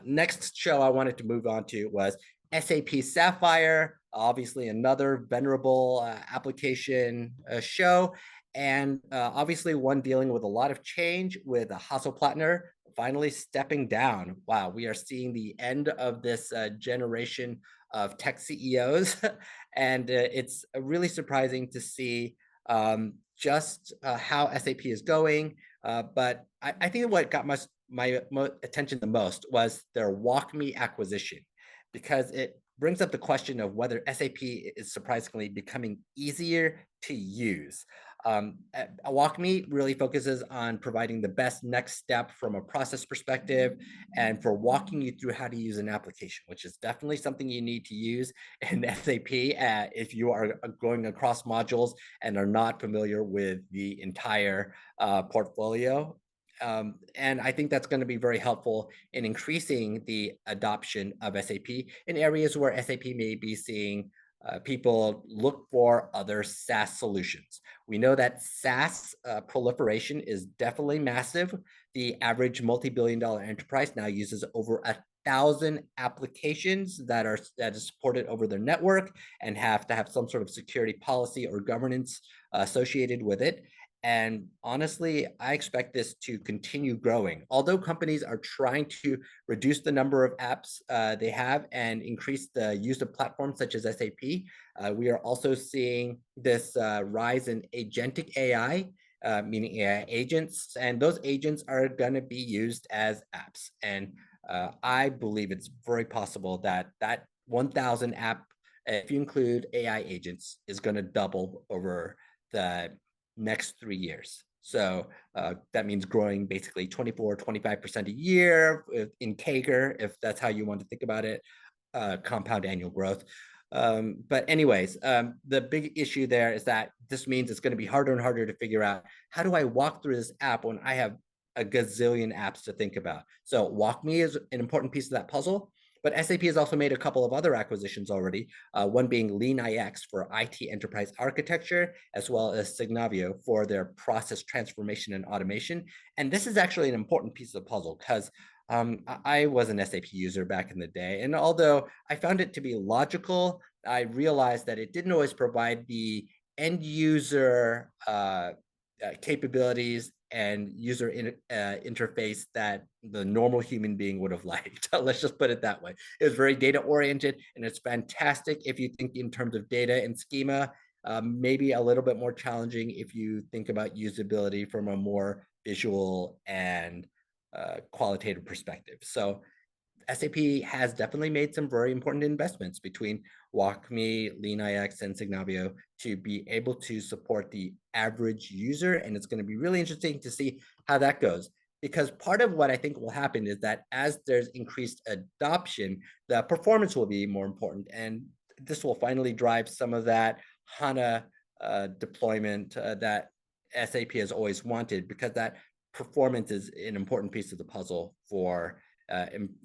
Next show I wanted to move on to was SAP Sapphire, obviously another venerable application show, and obviously one dealing with a lot of change with Hasso Plattner finally stepping down. Wow, we are seeing the end of this generation of tech CEOs, and it's really surprising to see just how SAP is going. But I think what got my attention the most was their WalkMe acquisition, because it brings up the question of whether SAP is surprisingly becoming easier to use. WalkMe really focuses on providing the best next step from a process perspective and for walking you through how to use an application, which is definitely something you need to use in SAP if you are going across modules and are not familiar with the entire portfolio. And I think that's going to be very helpful in increasing the adoption of SAP in areas where SAP may be seeing people look for other SaaS solutions. We know that SaaS proliferation is definitely massive. The average multi-billion-dollar enterprise now uses over 1,000 applications that is supported over their network and have to have some sort of security policy or governance associated with it. And honestly, I expect this to continue growing. Although companies are trying to reduce the number of apps they have and increase the use of platforms such as SAP, we are also seeing this rise in agentic AI, meaning AI agents, and those agents are going to be used as apps. And I believe it's very possible that that 1,000 app, if you include AI agents, is going to double over the next 3 years. So that means growing basically 24, 25% a year in CAGR, if that's how you want to think about it, compound annual growth. But anyways, the big issue there is that this means it's going to be harder and harder to figure out, how do I walk through this app when I have a gazillion apps to think about? So WalkMe is an important piece of that puzzle. But SAP has also made a couple of other acquisitions already, one being LeanIX for IT enterprise architecture, as well as Signavio for their process transformation and automation. And this is actually an important piece of the puzzle because I was an SAP user back in the day. And although I found it to be logical, I realized that it didn't always provide the end user capabilities and user interface that the normal human being would have liked. Let's just put it that way. It was very data oriented, and it's fantastic if you think in terms of data and schema. Maybe a little bit more challenging if you think about usability from a more visual and qualitative perspective. So SAP has definitely made some very important investments between WalkMe, LeanIX, and Signavio to be able to support the average user. And it's going to be really interesting to see how that goes. Because part of what I think will happen is that as there's increased adoption, the performance will be more important. And this will finally drive some of that HANA deployment that SAP has always wanted, because that performance is an important piece of the puzzle for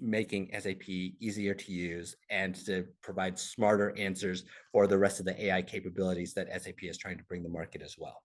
making SAP easier to use and to provide smarter answers for the rest of the AI capabilities that SAP is trying to bring to market as well.